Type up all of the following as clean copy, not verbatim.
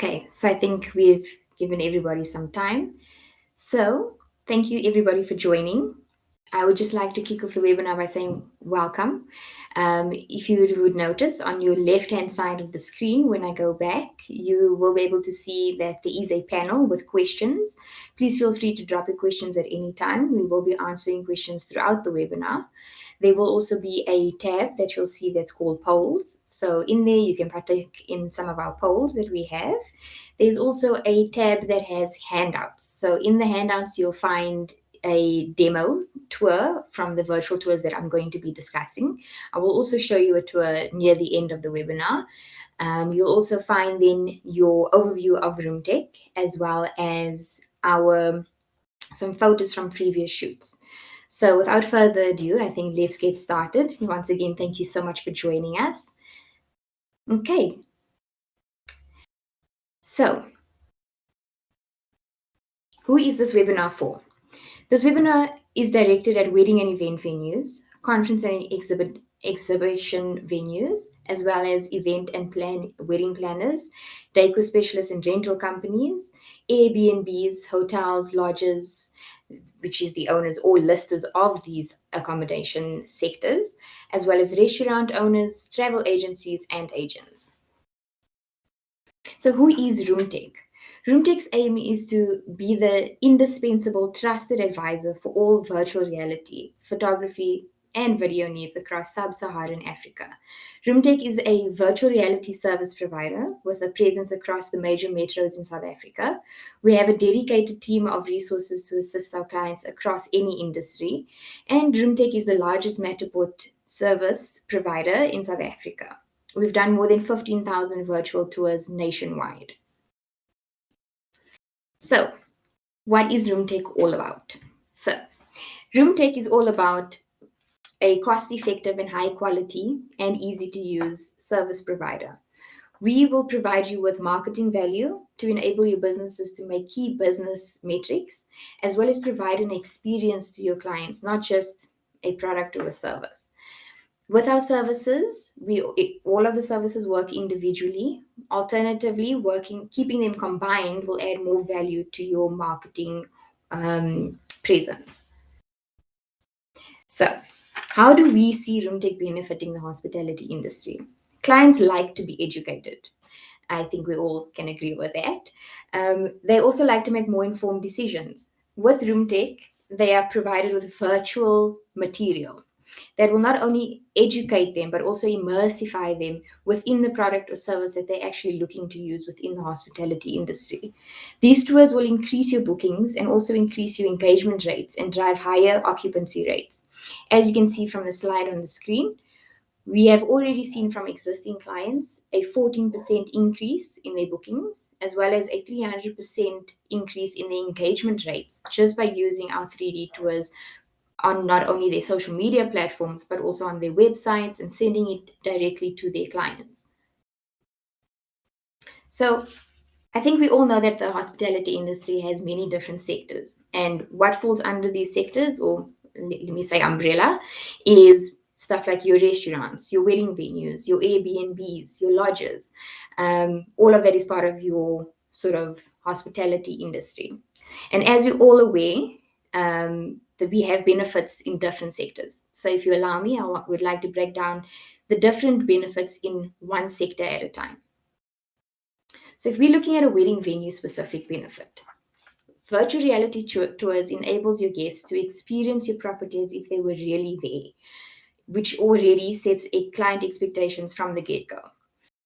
Okay, so I think we've given everybody some time. So thank you everybody for joining. I would just like to kick off the webinar by saying welcome. If you would notice on your left-hand side of the screen, when I go back, you will be able to see that there is a panel with questions. Please feel free to drop your questions at any time. We will be answering questions throughout the webinar. There will also be a tab that you'll see that's called polls. So in there, you can partake in some of our polls that we have. There's also a tab that has handouts. So in the handouts, you'll find a demo tour from the virtual tours that I'm going to be discussing. I will also show you a tour near the end of the webinar. You'll also find then your overview of Roomtech, as well as some photos from previous shoots. So without further ado, I think let's get started. Once again, thank you so much for joining us. Okay. So who is this webinar for? This webinar is directed at wedding and event venues, conference and exhibition venues, as well as event and wedding planners, decor specialists and rental companies, Airbnbs, hotels, lodges, which is the owners or listers of these accommodation sectors, as well as restaurant owners, travel agencies, and agents. So who is Roomtech? Roomtech's aim is to be the indispensable trusted advisor for all virtual reality, photography, and video needs across sub-Saharan Africa. Roomtech is a virtual reality service provider with a presence across the major metros in South Africa. We have a dedicated team of resources to assist our clients across any industry, and Roomtech is the largest Matterport service provider in South Africa. We've done more than 15,000 virtual tours nationwide. So, what is Roomtech all about? So, Roomtech is all about a cost-effective and high-quality and easy-to-use service provider. We will provide you with marketing value to enable your businesses to make key business metrics, as well as provide an experience to your clients, not just a product or a service. With our services, all of the services work individually. Alternatively, keeping them combined will add more value to your marketing presence. So, how do we see Roomtech benefiting the hospitality industry? Clients like to be educated. I think we all can agree with that. They also like to make more informed decisions. With Roomtech, they are provided with virtual material that will not only educate them, but also immersify them within the product or service that they're actually looking to use within the hospitality industry. These tours will increase your bookings and also increase your engagement rates and drive higher occupancy rates. As you can see from the slide on the screen, we have already seen from existing clients a 14% increase in their bookings, as well as a 300% increase in the engagement rates just by using our 3D tours on not only their social media platforms, but also on their websites and sending it directly to their clients. So I think we all know that the hospitality industry has many different sectors, and what falls under these sectors, or let me say umbrella, is stuff like your restaurants, your wedding venues, your Airbnbs, your lodges. All of that is part of your sort of hospitality industry. And as we're all aware, that we have benefits in different sectors. So if you allow me, I would like to break down the different benefits in one sector at a time. So if we're looking at a wedding venue specific benefit, virtual reality tours enables your guests to experience your property as if they were really there, which already sets a client expectations from the get-go.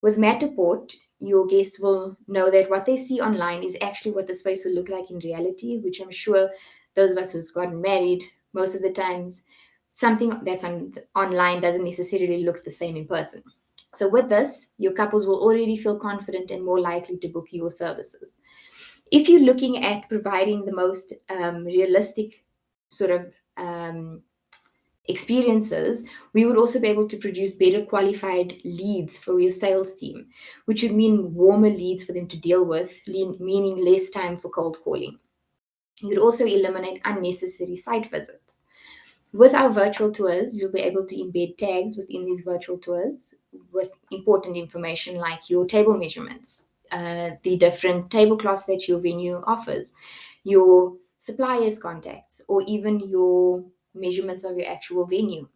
With Matterport, your guests will know that what they see online is actually what the space will look like in reality, which I'm sure those of us who've gotten married, most of the times, something that's online doesn't necessarily look the same in person. So with this, your couples will already feel confident and more likely to book your services. If you're looking at providing the most realistic sort of experiences, we would also be able to produce better qualified leads for your sales team, which would mean warmer leads for them to deal with, meaning less time for cold calling. You would also eliminate unnecessary site visits. With our virtual tours, you'll be able to embed tags within these virtual tours with important information like your table measurements, the different tablecloths that your venue offers, your suppliers' contacts, or even your measurements of your actual venue.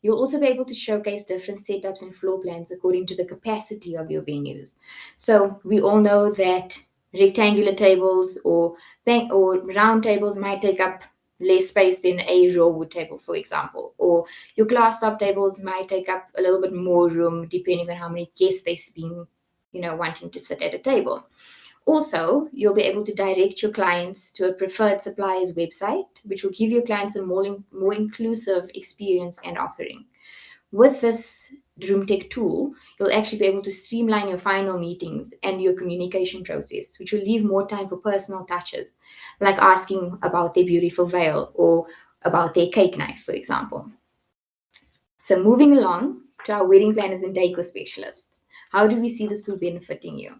You'll also be able to showcase different setups and floor plans according to the capacity of your venues. So we all know that rectangular tables or round tables might take up less space than a raw wood table, for example, or your glass top tables might take up a little bit more room depending on how many guests they've been, wanting to sit at a table. Also, you'll be able to direct your clients to a preferred supplier's website, which will give your clients a more inclusive experience and offering. With this Roomtech tool, you'll actually be able to streamline your final meetings and your communication process, which will leave more time for personal touches, like asking about their beautiful veil or about their cake knife, for example. So, moving along to our wedding planners and decor specialists, how do we see this tool benefiting you?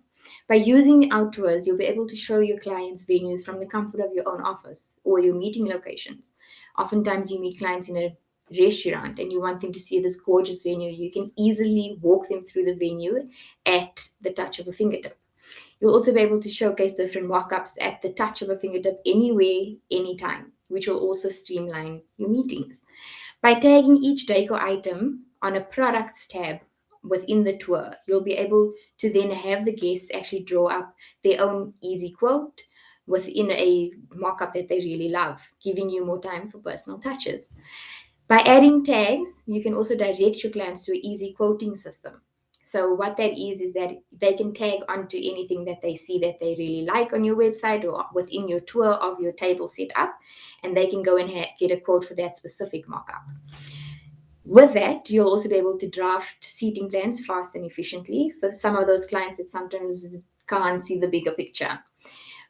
By using our tours, you'll be able to show your clients venues from the comfort of your own office or your meeting locations. Oftentimes, you meet clients in a restaurant and you want them to see this gorgeous venue. You can easily walk them through the venue at the touch of a fingertip. You'll also be able to showcase different mock-ups at the touch of a fingertip anywhere, anytime, which will also streamline your meetings. By tagging each decor item on a products tab within the tour, you'll be able to then have the guests actually draw up their own easy quote within a mock-up that they really love, giving you more time for personal touches. By adding tags, you can also direct your clients to an easy quoting system. So what that is that they can tag onto anything that they see that they really like on your website or within your tour of your table set up, and they can go and get a quote for that specific mock-up. With that, you'll also be able to draft seating plans fast and efficiently for some of those clients that sometimes can't see the bigger picture.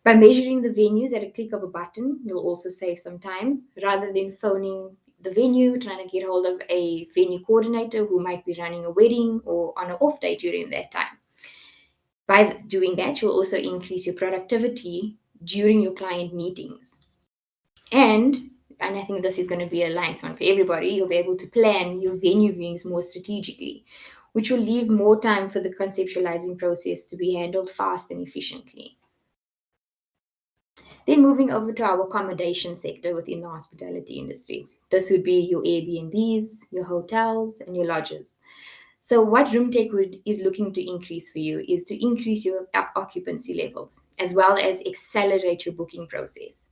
By measuring the venues at a click of a button, you'll also save some time rather than phoning the venue, trying to get hold of a venue coordinator who might be running a wedding or on an off day during that time. By doing that, you'll also increase your productivity during your client meetings. And I think this is going to be a light one for everybody, you'll be able to plan your venue viewings more strategically, which will leave more time for the conceptualizing process to be handled fast and efficiently. Then moving over to our accommodation sector within the hospitality industry. This would be your Airbnbs, your hotels, and your lodges. So what Roomtech is looking to increase for you is to increase your occupancy levels, as well as accelerate your booking process.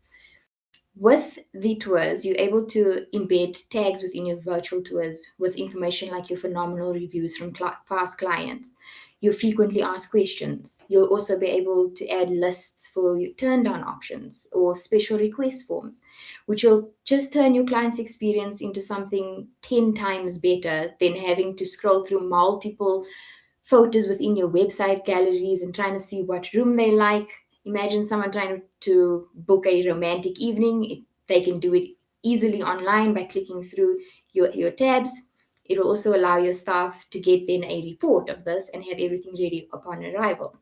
With the tours, you're able to embed tags within your virtual tours with information like your phenomenal reviews from past clients, your frequently asked questions. You'll also be able to add lists for your turn down options or special request forms, which will just turn your client's experience into something 10 times better than having to scroll through multiple photos within your website galleries and trying to see what room they like. Imagine someone trying to book a romantic evening. They can do it easily online by clicking through your tabs. It will also allow your staff to get then a report of this and have everything ready upon arrival.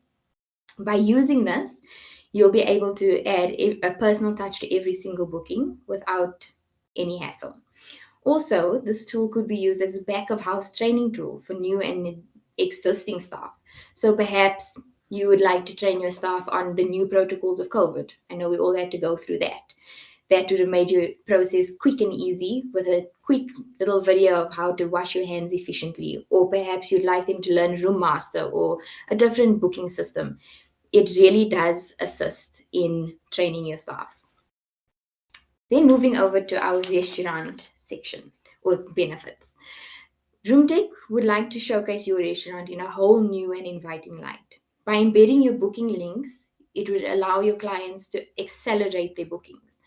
By using this, you'll be able to add a personal touch to every single booking without any hassle. Also, this tool could be used as a back of house training tool for new and existing staff. So perhaps you would like to train your staff on the new protocols of COVID. I know we all had to go through that. That would have made your process quick and easy with a quick little video of how to wash your hands efficiently. Or perhaps you'd like them to learn Room Master or a different booking system. It really does assist in training your staff. Then moving over to our restaurant section or benefits. Roomtech would like to showcase your restaurant in a whole new and inviting light. By embedding your booking links, it would allow your clients to accelerate their bookings.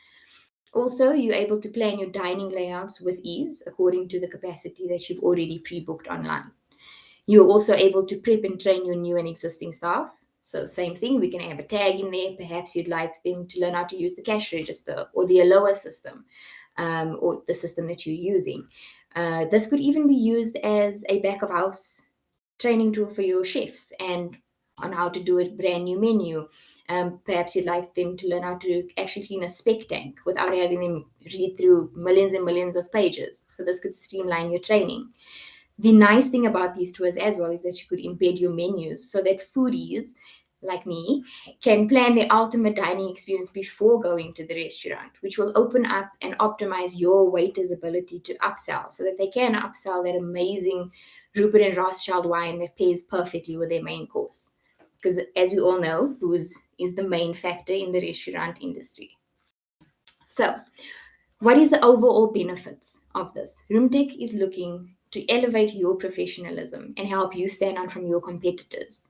Also, you're able to plan your dining layouts with ease according to the capacity that you've already pre-booked online. You're also able to prep and train your new and existing staff. So same thing, we can have a tag in there. Perhaps you'd like them to learn how to use the cash register or the Aloha system or the system that you're using. This could even be used as a back of house training tool for your chefs and on how to do a brand new menu. Perhaps you'd like them to learn how to actually clean a spec tank without having them read through millions and millions of pages. So this could streamline your training. The nice thing about these tours as well is that you could embed your menus so that foodies like me, can plan the ultimate dining experience before going to the restaurant, which will open up and optimize your waiter's ability to upsell so that they can upsell that amazing Rupert and Rothschild wine that pairs perfectly with their main course. Because as we all know, booze is the main factor in the restaurant industry. So, what is the overall benefits of this? Roomtech is looking to elevate your professionalism and help you stand out from your competitors.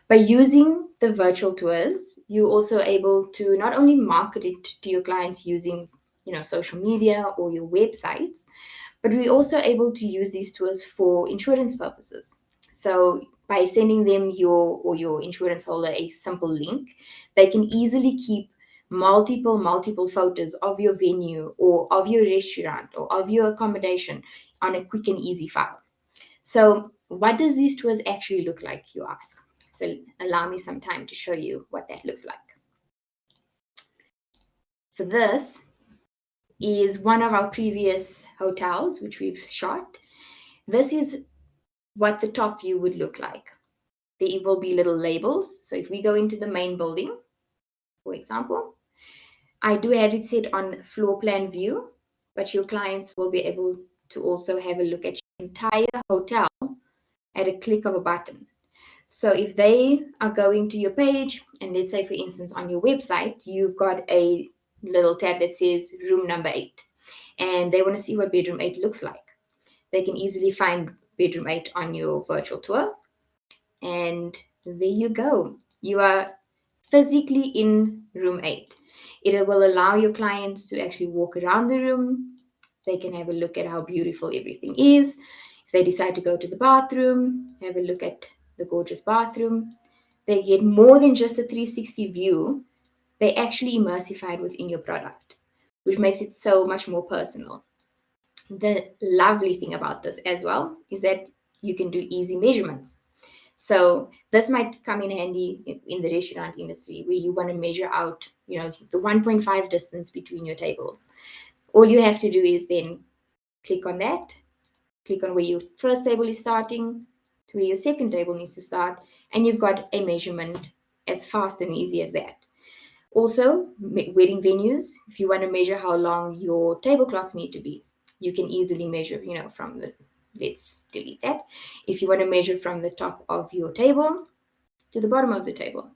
By using the virtual tours, you're also able to not only market it to your clients using, social media or your websites, but we're also able to use these tours for insurance purposes. So by sending them your insurance holder a simple link, they can easily keep multiple photos of your venue or of your restaurant or of your accommodation on a quick and easy file. So what does these tours actually look like, you ask? So allow me some time to show you what that looks like. So this is one of our previous hotels, which we've shot. This is what the top view would look like. There will be little labels. So if we go into the main building, for example, I do have it set on floor plan view, but your clients will be able to also have a look at your entire hotel at a click of a button. So if they are going to your page, and let's say, for instance, on your website, you've got a little tab that says room number 8, and they want to see what bedroom 8 looks like. They can easily find bedroom 8 on your virtual tour. And there you go. You are physically in room 8. It will allow your clients to actually walk around the room. They can have a look at how beautiful everything is. If they decide to go to the bathroom, have a look at the gorgeous bathroom. They get more than just a 360 view. They actually immersified within your product, which makes it so much more personal. The lovely thing about this as well is that you can do easy measurements. So this might come in handy in the restaurant industry where you want to measure out, the 1.5 distance between your tables. All you have to do is then click on that, click on where your first table is starting to where your second table needs to start, and you've got a measurement as fast and easy as that. Also, wedding venues, if you want to measure how long your tablecloths need to be, you can easily measure, from the, let's delete that. If you want to measure from the top of your table to the bottom of the table,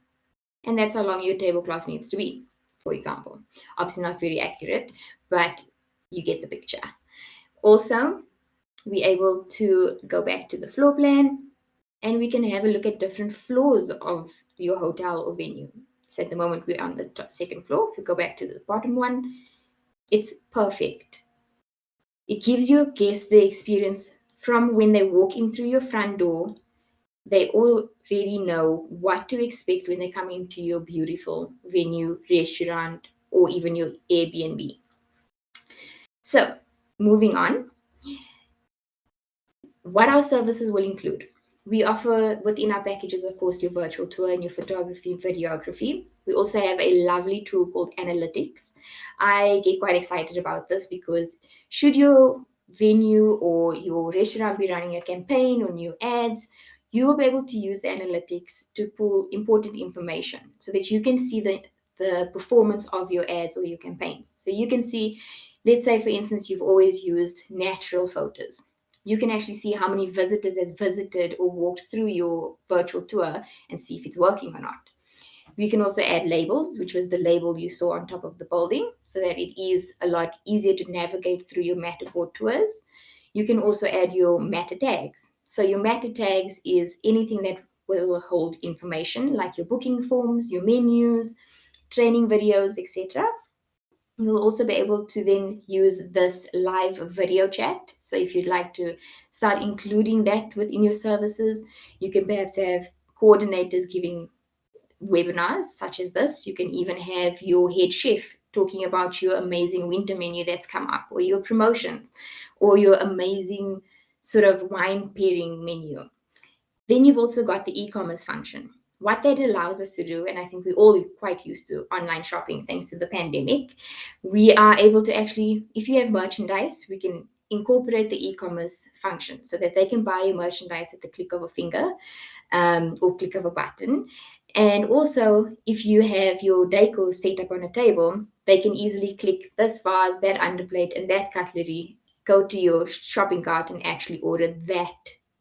and that's how long your tablecloth needs to be, for example. Obviously not very accurate, but you get the picture. Also, we're able to go back to the floor plan, and we can have a look at different floors of your hotel or venue. So at the moment we're on the second floor. If we go back to the bottom one, it's perfect. It gives your guests the experience from when they walk in through your front door. They already know what to expect when they come into your beautiful venue, restaurant, or even your Airbnb. So moving on, what our services will include. We offer within our packages, of course, your virtual tour and your photography and videography. We also have a lovely tool called Analytics. I get quite excited about this because should your venue or your restaurant be running a campaign or new ads, you will be able to use the analytics to pull important information so that you can see the performance of your ads or your campaigns. So you can see, let's say, for instance, you've always used natural photos. You can actually see how many visitors has visited or walked through your virtual tour and see if it's working or not. We can also add labels, which was the label you saw on top of the building, so that it is a lot easier to navigate through your Matterport tours. You can also add your meta tags. So your meta tags is anything that will hold information like your booking forms, your menus, training videos, etc. You'll also be able to then use this live video chat. So if you'd like to start including that within your services, you can perhaps have coordinators giving webinars such as this. You can even have your head chef talking about your amazing winter menu that's come up, or your promotions, or your amazing sort of wine pairing menu. Then you've also got the e-commerce function. What that allows us to do, and I think we're all quite used to online shopping thanks to the pandemic, we are able to actually, if you have merchandise, we can incorporate the e-commerce function so that they can buy your merchandise at the click of a finger or click of a button. And also, if you have your decor set up on a table, they can easily click this vase, that underplate, and that cutlery, go to your shopping cart and actually order that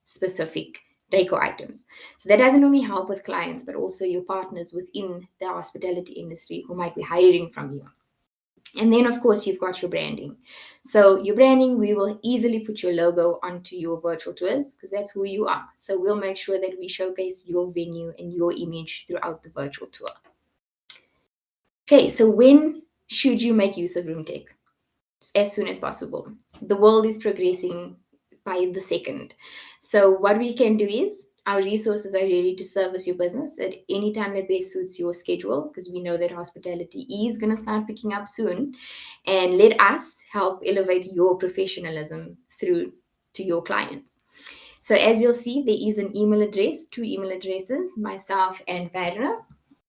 specific decor items. So that doesn't only help with clients, but also your partners within the hospitality industry who might be hiring from you. And then, of course, you've got your branding. So, your branding, we will easily put your logo onto your virtual tours because that's who you are. So, we'll make sure that we showcase your venue and your image throughout the virtual tour. Okay, so when should you make use of Roomtech? As soon as possible. The world is progressing by the second. So, what we can do is our resources are ready to service your business at any time that best suits your schedule because we know that hospitality is going to start picking up soon. And let us help elevate your professionalism through to your clients. So, as you'll see, there is an email address, two email addresses, myself and Varna.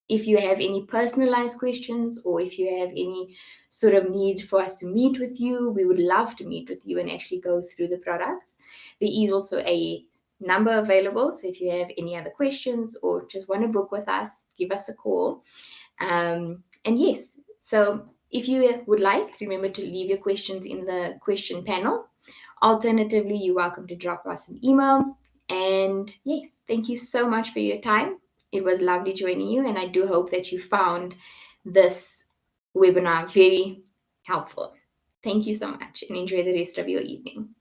If you have any personalized questions or if you have any sort of need for us to meet with you, we would love to meet with you and actually go through the products. There is also a number available. So if you have any other questions or just want to book with us, give us a call. And yes, so if you would like, remember to leave your questions in the question panel. Alternatively, you're welcome to drop us an email. And yes, thank you so much for your time. It was lovely joining you, and I do hope that you found this webinar very helpful. Thank you so much and enjoy the rest of your evening.